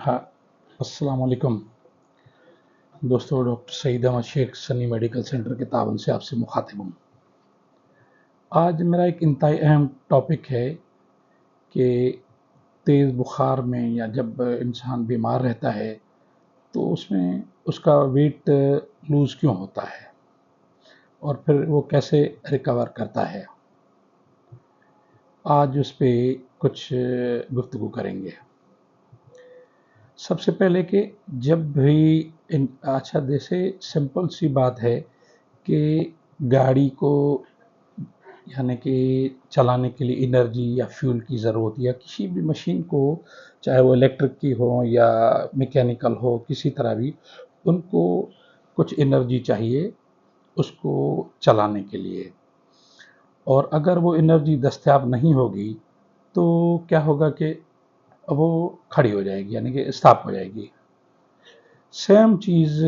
हाँ, अस्सलाम वालेकुम दोस्तों। Doctor Saeed Ahmed Sheikh Sunny medical centre के तावन से आपसे मुखातिब हूँ। आज मेरा एक इंतहाई अहम टॉपिक है कि तेज़ बुखार में या जब इंसान बीमार रहता है तो उसमें उसका वेट लूज़ क्यों होता है और फिर वो कैसे रिकवर करता है। आज उस पे कुछ गुफ्तगू करेंगे। सबसे पहले कि जब भी अच्छा, जैसे सिंपल सी बात है कि गाड़ी को यानी कि चलाने के लिए एनर्जी या फ्यूल की ज़रूरत, या किसी भी मशीन को, चाहे वो इलेक्ट्रिक की हो या मैकेनिकल हो, किसी तरह भी उनको कुछ एनर्जी चाहिए उसको चलाने के लिए। और अगर वो एनर्जी दस्तयाब नहीं होगी तो क्या होगा कि वो खड़ी हो जाएगी, यानी कि स्टॉप हो जाएगी। सेम चीज़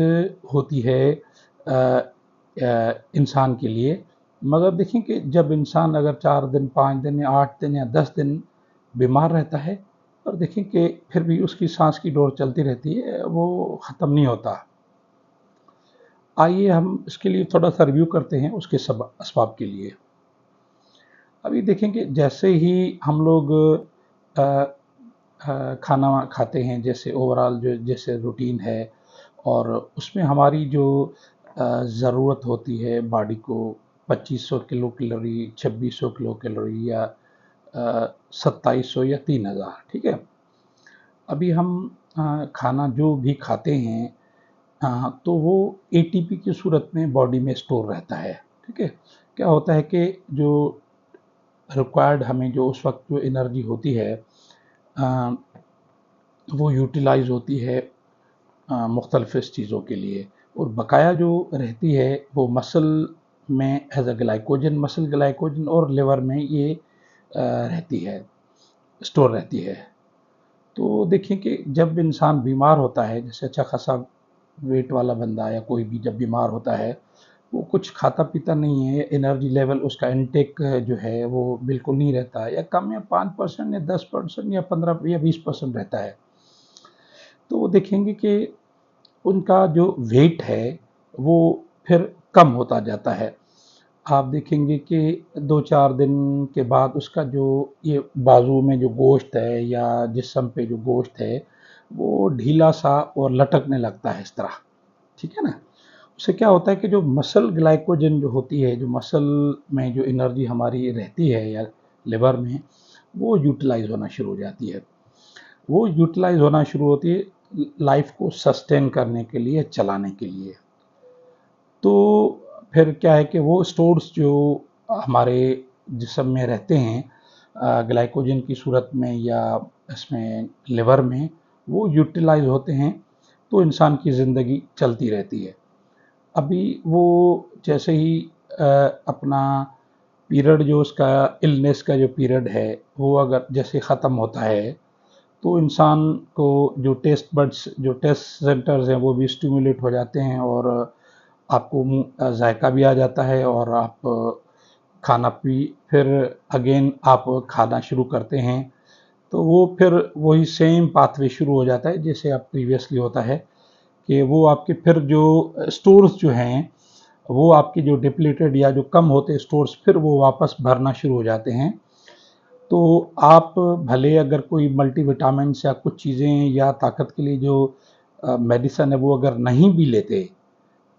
होती है इंसान के लिए। मगर देखें कि जब इंसान अगर 4 दिन 5 दिन या 8 दिन या 10 दिन बीमार रहता है, और देखें कि फिर भी उसकी सांस की डोर चलती रहती है, वो ख़त्म नहीं होता। आइए हम इसके लिए थोड़ा सा रिव्यू करते हैं उसके सब असबाब के लिए। अभी देखें कि जैसे ही हम लोग खाना खाते हैं, जैसे ओवरऑल जो जैसे रूटीन है, और उसमें हमारी जो ज़रूरत होती है बॉडी को 2500 किलो कैलोरी, 2600 किलो कैलोरी, या 2700 या 3000, ठीक है। अभी हम खाना जो भी खाते हैं तो वो एटीपी की सूरत में बॉडी में स्टोर रहता है, ठीक है। क्या होता है कि जो रिक्वायर्ड हमें जो उस वक्त जो एनर्जी होती है वो यूटिलाइज होती है मुख्तलिफ चीज़ों के लिए, और बकाया जो रहती है वो मसल में as a glycogen, muscle glycogen, और लिवर में ये रहती है, स्टोर रहती है। तो देखिए कि जब इंसान बीमार होता है, जैसे अच्छा खासा वेट वाला बंदा या कोई भी जब बीमार होता है, वो कुछ खाता पीता नहीं है, एनर्जी लेवल उसका इनटेक जो है वो बिल्कुल नहीं रहता है, या कम, या 5% या 10% या 15 या 20% रहता है। तो वो देखेंगे कि उनका जो वेट है वो फिर कम होता जाता है। आप देखेंगे कि 2-4 दिन के बाद उसका जो ये बाजू में जो गोश्त है या जिस्म पे जो गोश्त है वो ढीला सा और लटकने लगता है इस तरह, ठीक है ना। उससे क्या होता है कि जो मसल ग्लाइकोजन जो होती है, जो मसल में जो एनर्जी हमारी रहती है या लिवर में, वो यूटिलाइज होना शुरू हो जाती है। वो यूटिलाइज होना शुरू होती है लाइफ को सस्टेन करने के लिए, चलाने के लिए। तो फिर क्या है कि वो स्टोर्स जो हमारे जिस्म में रहते हैं ग्लाइकोजन की सूरत में या इसमें लिवर में, वो यूटिलाइज होते हैं, तो इंसान की ज़िंदगी चलती रहती है। अभी वो जैसे ही अपना पीरियड जो उसका इलनेस का जो पीरियड है वो अगर जैसे ख़त्म होता है, तो इंसान को जो टेस्ट बड्स, जो टेस्ट सेंटर्स हैं वो भी स्टिमुलेट हो जाते हैं, और आपको मुँह जायका भी आ जाता है, और आप खाना भी फिर अगेन आप खाना शुरू करते हैं। तो वो फिर वही सेम पाथवे शुरू हो जाता है जैसे आप प्रीवियसली होता है, कि वो आपके फिर जो स्टोर्स जो हैं वो आपके जो डिप्लीटेड या जो कम होते स्टोर्स, फिर वो वापस भरना शुरू हो जाते हैं। तो आप भले अगर कोई मल्टीविटामिन्स या कुछ चीज़ें या ताकत के लिए जो मेडिसिन है वो अगर नहीं भी लेते,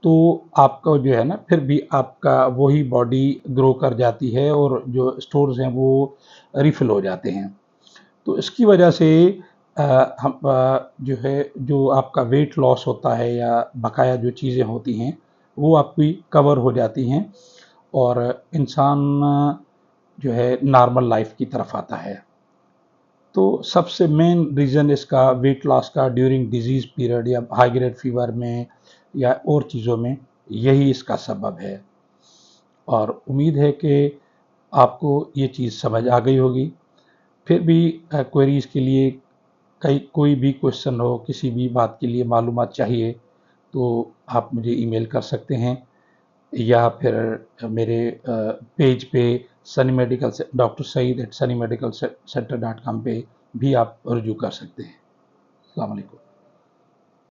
तो आपका जो है ना फिर भी आपका वही बॉडी ग्रो कर जाती है, और जो स्टोर्स हैं वो रिफ़िल हो जाते हैं। तो इसकी वजह से हम जो है, जो आपका वेट लॉस होता है या बकाया जो चीज़ें होती हैं वो आपकी कवर हो जाती हैं, और इंसान जो है नॉर्मल लाइफ की तरफ आता है। तो सबसे मेन रीज़न इसका वेट लॉस का ड्यूरिंग डिजीज़ पीरियड या हाई ग्रेड फीवर में या और चीज़ों में, यही इसका सबब है। और उम्मीद है कि आपको ये चीज़ समझ आ गई होगी। फिर भी क्वेरीज़ के लिए कोई भी क्वेश्चन हो, किसी भी बात के लिए मालूमात चाहिए, तो आप मुझे ईमेल कर सकते हैं, या फिर मेरे पेज पे सनी मेडिकल से डॉक्टर सईद @sunnyMedicalCenter.com पे भी आप रुजू कर सकते हैं। السلام علیکم.